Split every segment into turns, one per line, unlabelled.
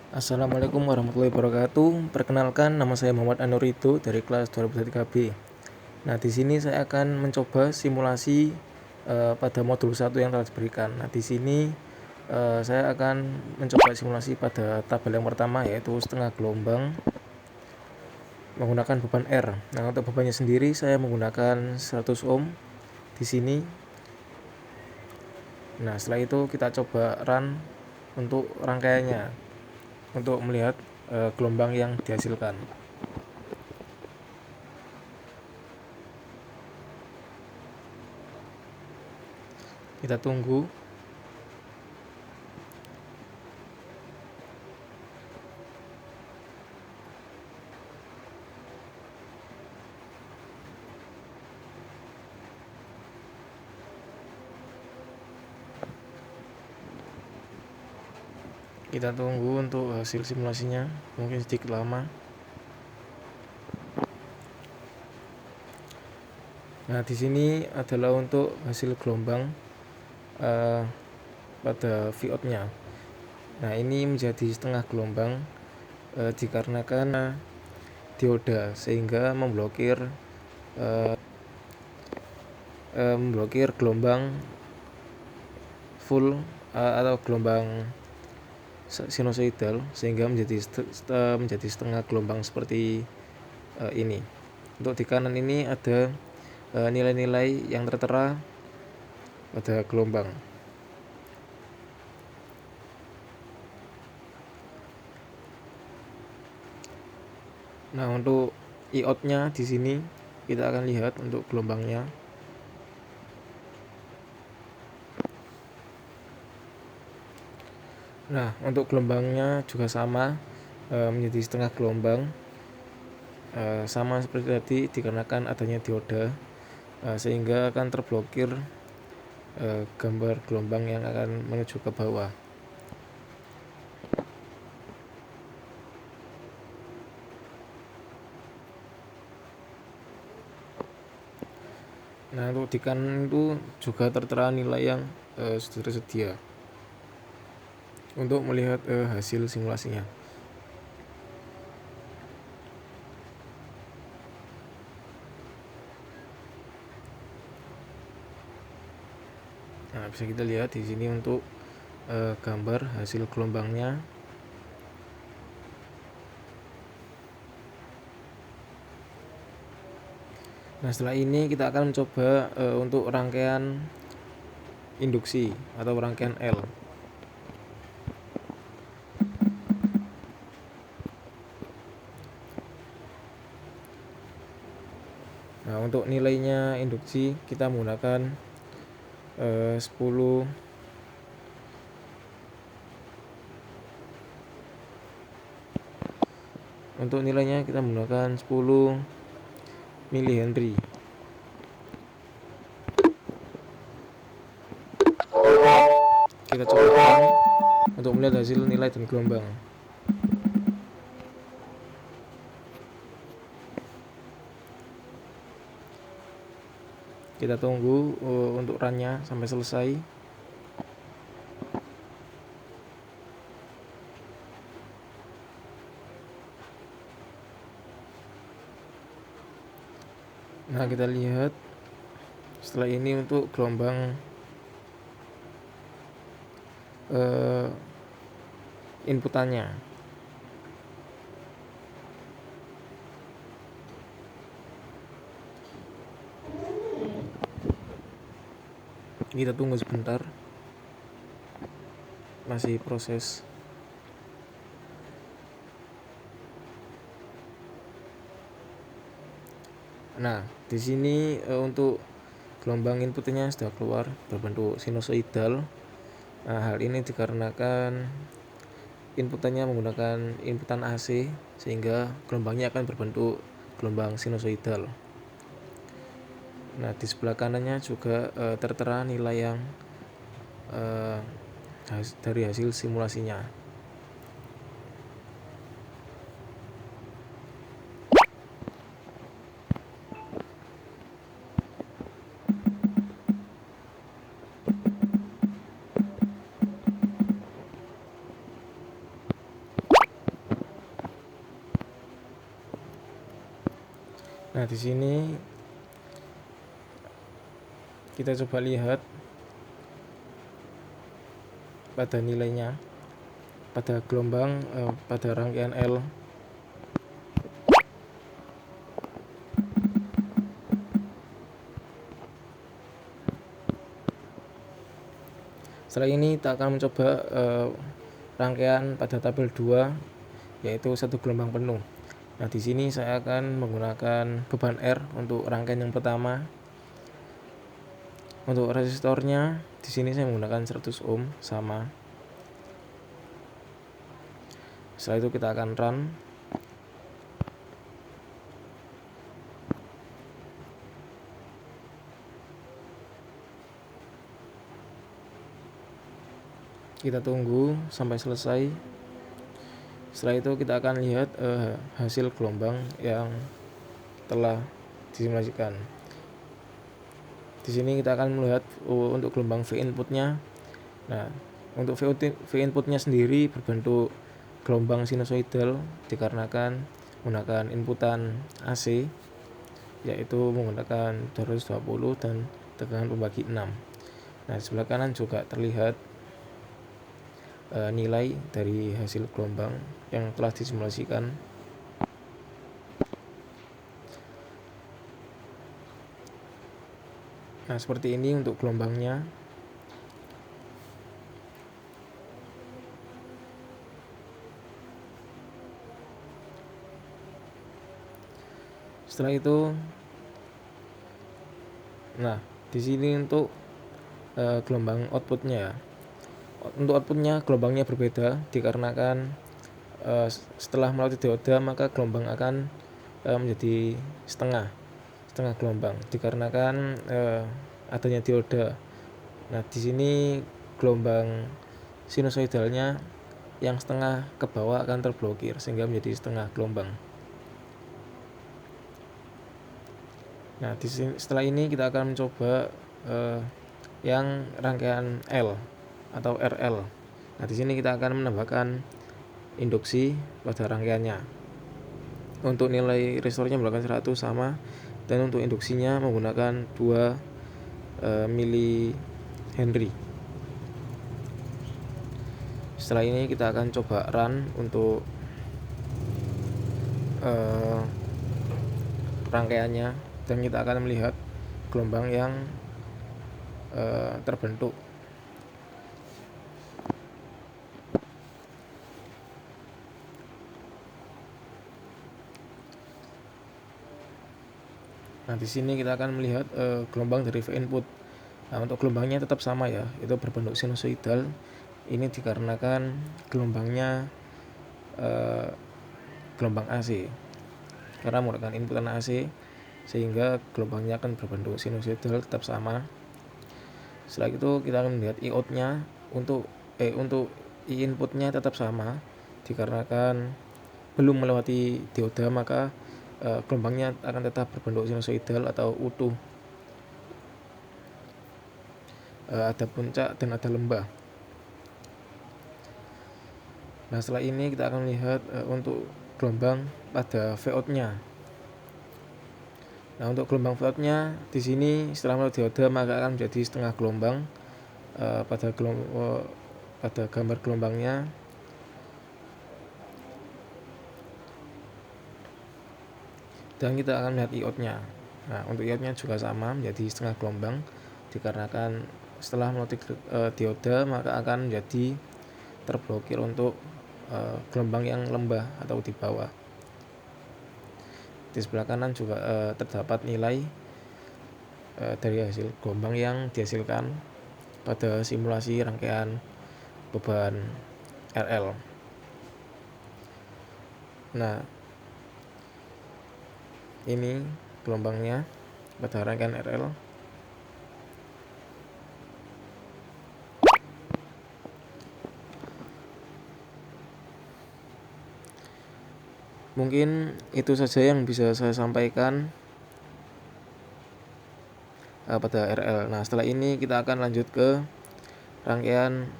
Assalamualaikum warahmatullahi wabarakatuh. Perkenalkan, nama saya Muhammad Anurido dari kelas 2003B. Nah, di sini saya akan mencoba simulasi pada modul 1 yang telah diberikan. Nah, di sini saya akan mencoba simulasi pada tabel yang pertama, yaitu setengah gelombang menggunakan beban R. Nah, untuk bebannya sendiri saya menggunakan 100 ohm di sini. Nah, setelah itu kita coba run untuk rangkaiannya untuk melihat gelombang yang dihasilkan. Kita tunggu. Kita tunggu untuk hasil simulasinya, mungkin sedikit lama. Nah, di sini adalah untuk hasil gelombang pada Vout-nya. Nah, ini menjadi setengah gelombang dikarenakan dioda, sehingga memblokir gelombang full atau gelombang sinusoidal, sehingga menjadi setengah gelombang seperti ini. Untuk di kanan ini ada nilai-nilai yang tertera pada gelombang. Nah, untuk I-out-nya di sini kita akan lihat untuk gelombangnya. Nah, untuk gelombangnya juga sama, menjadi setengah gelombang, sama seperti tadi dikarenakan adanya dioda, sehingga akan terblokir gambar gelombang yang akan menuju ke bawah. Nah, untuk di kanan itu juga tertera nilai yang sudah tersedia untuk melihat hasil simulasinya. Nah, bisa kita lihat di sini untuk gambar hasil gelombangnya. Nah, setelah ini kita akan mencoba untuk rangkaian induksi atau rangkaian L. Nah, untuk nilainya induksi kita menggunakan 10 untuk nilainya kita menggunakan 10 mH. Kita coba untuk melihat hasil nilai dan gelombang. Kita tunggu untuk run-nya sampai selesai. Nah, kita lihat setelah ini untuk gelombang inputannya. Kita tunggu sebentar, masih proses. Nah, di sini untuk gelombang inputnya sudah keluar berbentuk sinusoidal. Nah, hal ini dikarenakan inputannya menggunakan inputan AC, sehingga gelombangnya akan berbentuk gelombang sinusoidal. Nah, di sebelah kanannya juga tertera nilai yang dari hasil simulasinya. Nah, di sini kita coba lihat pada nilainya pada gelombang pada rangkaian L. Setelah ini kita akan mencoba rangkaian pada tabel 2, yaitu satu gelombang penuh. Nah, di sini saya akan menggunakan beban R untuk rangkaian yang pertama. Untuk resistornya di sini saya menggunakan 100 ohm sama. Setelah itu kita akan run. Kita tunggu sampai selesai. Setelah itu kita akan lihat hasil gelombang yang telah disimulasikan. Di sini kita akan melihat untuk gelombang V inputnya. Nah, untuk V inputnya sendiri berbentuk gelombang sinusoidal dikarenakan menggunakan inputan AC, yaitu menggunakan 220 dan tegangan pembagi 6. Nah, di sebelah kanan juga terlihat nilai dari hasil gelombang yang telah disimulasikan. Nah, seperti ini untuk gelombangnya. Setelah itu, nah di sini untuk gelombang outputnya. Untuk outputnya gelombangnya berbeda dikarenakan setelah melalui dioda maka gelombang akan menjadi setengah gelombang dikarenakan adanya dioda. Nah, di sini gelombang sinusoidalnya yang setengah ke bawah akan terblokir sehingga menjadi setengah gelombang. Nah, setelah ini kita akan mencoba yang rangkaian L atau RL. Nah, di sini kita akan menambahkan induksi pada rangkaiannya. Untuk nilai resistornya menggunakan 100 sama, dan untuk induksinya menggunakan 2 mili Henry. Setelah ini kita akan coba run untuk rangkaiannya, dan kita akan melihat gelombang yang terbentuk. Nah, di sini kita akan melihat gelombang dari V input. Nah, untuk gelombangnya tetap sama ya, itu berbentuk sinusoidal. Ini dikarenakan gelombangnya gelombang AC. Karena menggunakan inputan AC sehingga gelombangnya akan berbentuk sinusoidal tetap sama. Setelah itu kita akan melihat I-out-nya untuk I inputnya tetap sama dikarenakan belum melewati dioda, maka gelombangnya akan tetap berbentuk sinusoidal atau utuh. Ada puncak dan ada lembah. Nah, setelah ini kita akan melihat untuk gelombang pada V-out-nya. Nah, untuk gelombang V-out-nya di sini setelah melalui dioda maka akan menjadi setengah gelombang pada gambar gelombangnya. Dan kita akan melihat I-out-nya. Nah, untuk I-out-nya juga sama menjadi setengah gelombang dikarenakan setelah melalui dioda maka akan menjadi terblokir untuk gelombang yang lembah atau di bawah. Di sebelah kanan juga terdapat nilai dari hasil gelombang yang dihasilkan pada simulasi rangkaian beban RL. Nah, ini gelombangnya pada rangkaian RL. Mungkin itu saja yang bisa saya sampaikan pada RL. Nah, setelah ini kita akan lanjut ke rangkaian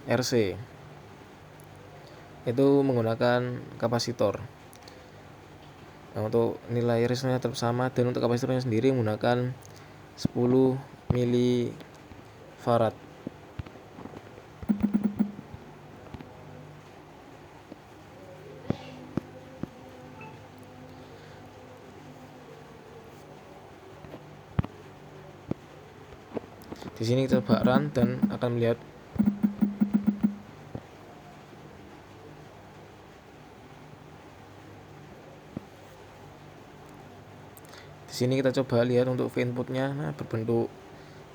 RC. Itu menggunakan kapasitor. Nah, untuk nilai resistornya tetap sama, dan untuk kapasitornya sendiri menggunakan 10 milifarad. Di sini kita coba run dan akan melihat di sini kita coba lihat untuk V inputnya. Nah, berbentuk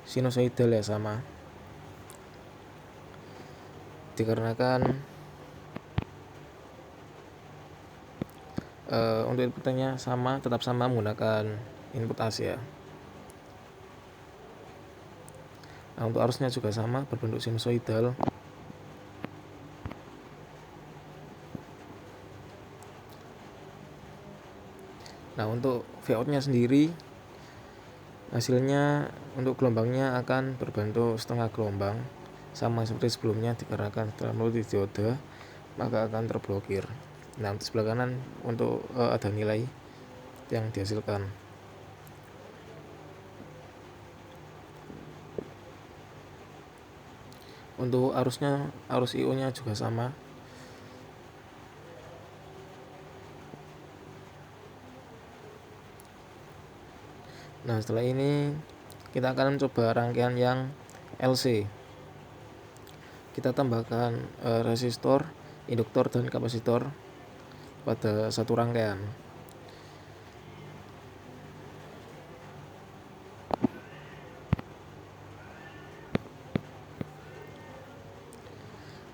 sinusoidal ya, sama, dikarenakan untuk inputnya sama, tetap sama menggunakan input AC ya. Nah, untuk arusnya juga sama, berbentuk sinusoidal. Nah, untuk Vout-nya sendiri hasilnya untuk gelombangnya akan berbentuk setengah gelombang, sama seperti sebelumnya, dikarenakan setelah melalui dioda maka akan terblokir. Nah, di sebelah kanan untuk ada nilai yang dihasilkan. Untuk arusnya, arus IO nya juga sama. Nah, setelah ini kita akan mencoba rangkaian yang LC. Kita tambahkan resistor, induktor, dan kapasitor pada satu rangkaian.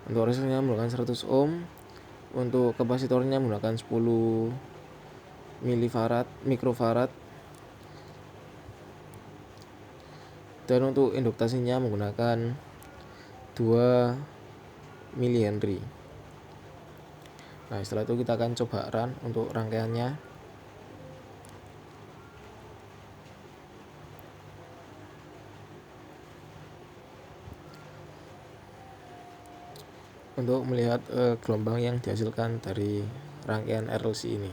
Untuk resistornya menggunakan 100 ohm, untuk kapasitornya menggunakan 10 mikrofarad, dan untuk induktasinya menggunakan 2 milihenry. Nah, setelah itu kita akan coba run untuk rangkaiannya. Untuk melihat gelombang yang dihasilkan dari rangkaian RLC ini.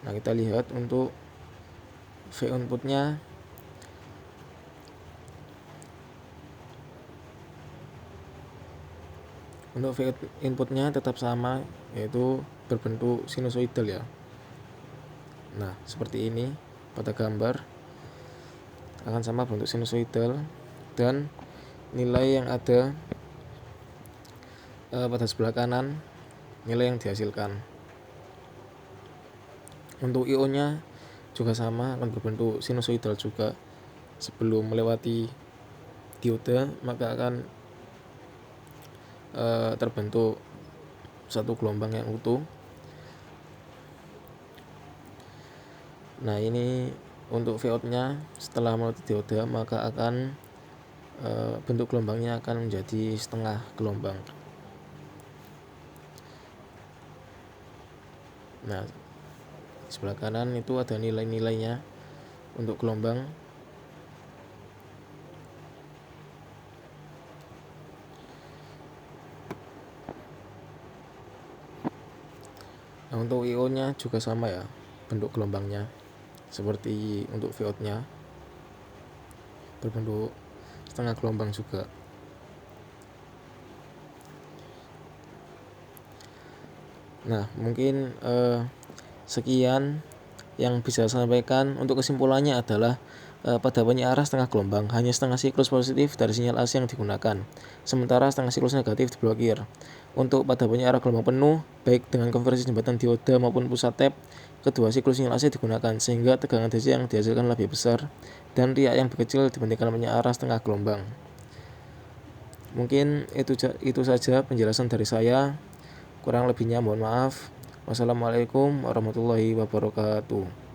Nah, kita lihat untuk V inputnya tetap sama, yaitu berbentuk sinusoidal ya. Nah, seperti ini pada gambar akan sama bentuk sinusoidal, dan nilai yang ada pada sebelah kanan nilai yang dihasilkan. Untuk IO nya juga sama, akan berbentuk sinusoidal juga. Sebelum melewati dioda maka akan terbentuk satu gelombang yang utuh. Nah, ini untuk Vout nya setelah melewati dioda maka akan bentuk gelombangnya akan menjadi setengah gelombang. Nah, sebelah kanan itu ada nilai-nilainya untuk gelombang. Nah, untuk IO nya juga sama ya, bentuk gelombangnya seperti untuk Vout nya, berbentuk setengah gelombang juga. Nah, mungkin sekian yang bisa saya sampaikan. Untuk kesimpulannya adalah pada banyak arah setengah gelombang hanya setengah siklus positif dari sinyal AC yang digunakan, sementara setengah siklus negatif diblokir. Untuk pada banyak arah gelombang penuh, baik dengan konversi jembatan dioda maupun pusat tap, kedua siklus sinyal AC digunakan, sehingga tegangan DC yang dihasilkan lebih besar dan riak yang lebih kecil dibandingkan banyak arah setengah gelombang. Mungkin itu saja penjelasan dari saya. Kurang lebihnya mohon maaf. Wassalamualaikum warahmatullahi wabarakatuh.